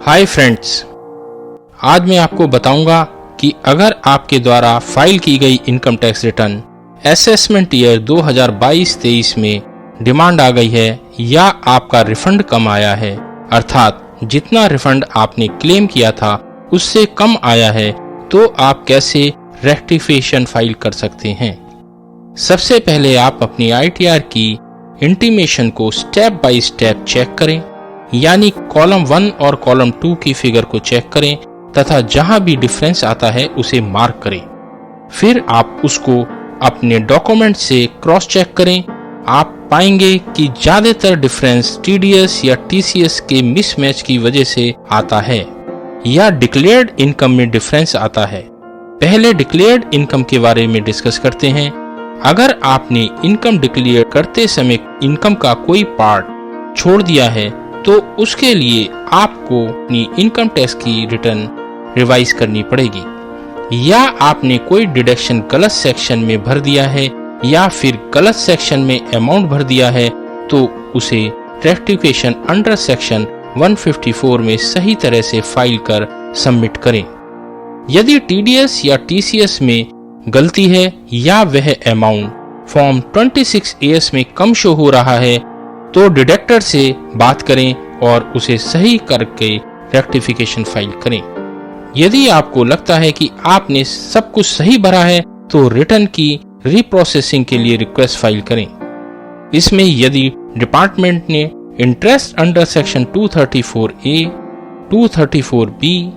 Hi friends, आज मैं आपको बताऊंगा कि अगर आपके द्वारा फाइल की गई income tax return assessment year 2022-23 में डिमांड आ गई है या आपका रिफंड कम आया है, अर्थात जितना रिफंड आपने क्लेम किया था उससे कम आया है, तो आप कैसे रेक्टिफिकेशन फाइल कर सकते हैं। सबसे पहले आप अपनी ITR की इंटीमेशन को स्टेप बाय स्टेप चेक करें, यानी कॉलम 1 और कॉलम 2 की फिगर को चेक करें तथा जहां भी डिफरेंस आता है उसे मार्क करें। फिर आप उसको अपने डॉक्यूमेंट से क्रॉस चेक करें। आप पाएंगे कि ज्यादातर डिफरेंस TDS या TCS के मिसमैच की वजह से आता है या डिक्लेयर्ड इनकम में डिफरेंस आता है। पहले डिक्लेयर्ड इनकम के बारे में डिस्कस करते हैं। अगर आपने इनकम डिक्लेयर करते समय इनकम का कोई पार्ट छोड़ दिया है तो उसके लिए आपको अपनी इनकम टैक्स की रिटर्न रिवाइज करनी पड़ेगी, या आपने कोई डिडक्शन गलत सेक्शन में भर दिया है या फिर गलत सेक्शन में अमाउंट भर दिया है तो उसे रेक्टिफिकेशन अंडर सेक्शन 154 में सही तरह से फाइल कर सबमिट करें। यदि TDS या TCS में गलती है या वह अमाउंट फॉर्म 26AS में कम शो हो रहा है तो डिडक्टर से बात करें और उसे सही करके रेक्टिफिकेशन फाइल करें। यदि आपको लगता है कि आपने सब कुछ सही भरा है तो रिटर्न की रीप्रोसेसिंग के लिए रिक्वेस्ट फाइल करें। इसमें यदि डिपार्टमेंट ने interest under section 234A, 234B,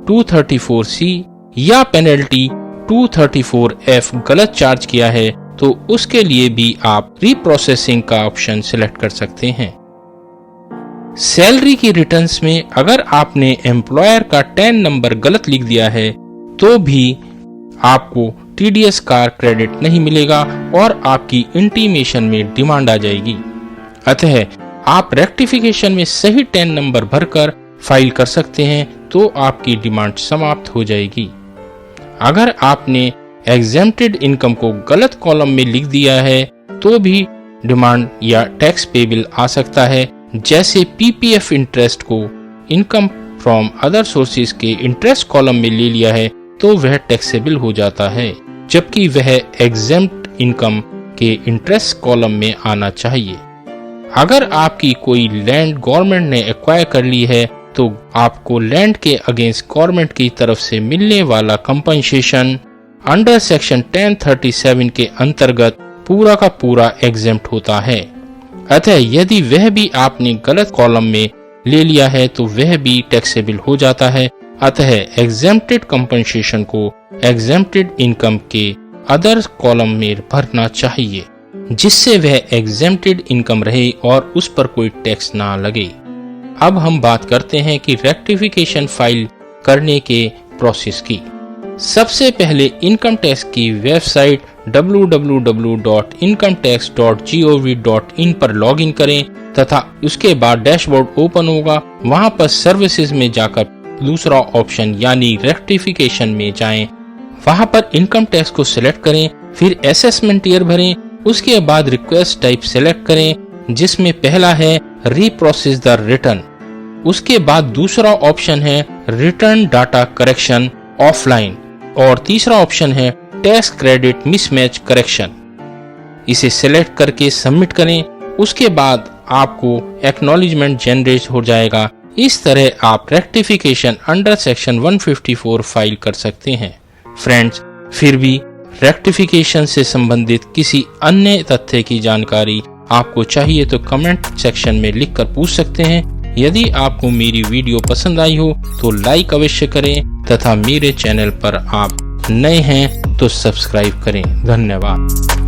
234C या पेनल्टी 234F गलत चार्ज किया है तो उसके लिए भी आप रीप्रोसेसिंग का ऑप्शन सिलेक्ट कर सकते हैं। सैलरी की रिटर्न्स में अगर आपने एम्प्लॉयर का 10 नंबर गलत लिख दिया है तो भी आपको TDS का क्रेडिट नहीं मिलेगा और आपकी इंटीमेशन में डिमांड आ जाएगी। अतः आप रेक्टिफिकेशन में सही 10 नंबर भरकर फाइल कर सकते हैं तो आपकी डिमांड समाप्त हो जाएगी। अगर आपने एग्जेम्प्टेड इनकम को गलत कॉलम में लिख दिया है तो भी डिमांड या टैक्स पेबल आ सकता है। जैसे PPF इंटरेस्ट को इनकम फ्रॉम अदर सोर्सेज के इंटरेस्ट कॉलम में ले लिया है तो वह टैक्सेबल हो जाता है, जबकि वह एग्जेम्प्ट इनकम के इंटरेस्ट कॉलम में आना चाहिए। अगर आपकी कोई लैंड गवर्नमेंट ने एक्वायर कर ली है तो आपको लैंड के अगेंस्ट गवर्नमेंट की तरफ से मिलने वाला कंपनसेशन अंडर सेक्शन 1037 के अंतर्गत पूरा का पूरा एग्जेम्प्ट होता है। अतः यदि वह भी आपने गलत कॉलम में ले लिया है तो वह भी टैक्सेबल हो जाता है। अतः एग्जेम्प्टेड कंपनसेशन को एग्जेम्प्टेड इनकम के अदर कॉलम में भरना चाहिए, जिससे वह एग्जेम्प्टेड इनकम रहे और उस पर कोई टैक्स ना लगे। अब हम बात करते हैं कि रेक्टिफिकेशन फाइल करने के प्रोसेस की। सबसे पहले इनकम टैक्स की वेबसाइट www.incometax.gov.in पर लॉगिन करें तथा उसके बाद डैशबोर्ड ओपन होगा। वहां पर सर्विसेज में जाकर दूसरा ऑप्शन यानी रेक्टिफिकेशन में जाएं। वहां पर इनकम टैक्स को सिलेक्ट करें, फिर असेसमेंट ईयर भरें। उसके बाद रिक्वेस्ट टाइप सिलेक्ट करें, जिसमें पहला है रीप्रोसेस द रिटर्न। उसके बाद दूसरा ऑप्शन है रिटर्न डाटा करेक्शन ऑफलाइन और तीसरा ऑप्शन है टैक्स क्रेडिट मिसमैच करेक्शन। इसे सिलेक्ट करके सबमिट करें। उसके बाद आपको एक्नॉलेजमेंट जनरेट हो जाएगा। इस तरह आप रेक्टिफिकेशन अंडर सेक्शन 154 फाइल कर सकते हैं। फ्रेंड्स, फिर भी रेक्टिफिकेशन से संबंधित किसी अन्य तथ्य की जानकारी आपको चाहिए तो कमेंट सेक्शन में लिखकर पूछ सकते हैं। यदि आपको मेरी वीडियो पसंद आई हो तो लाइक अवश्य करें तथा मेरे चैनल पर आप नए हैं तो सब्सक्राइब करें। धन्यवाद।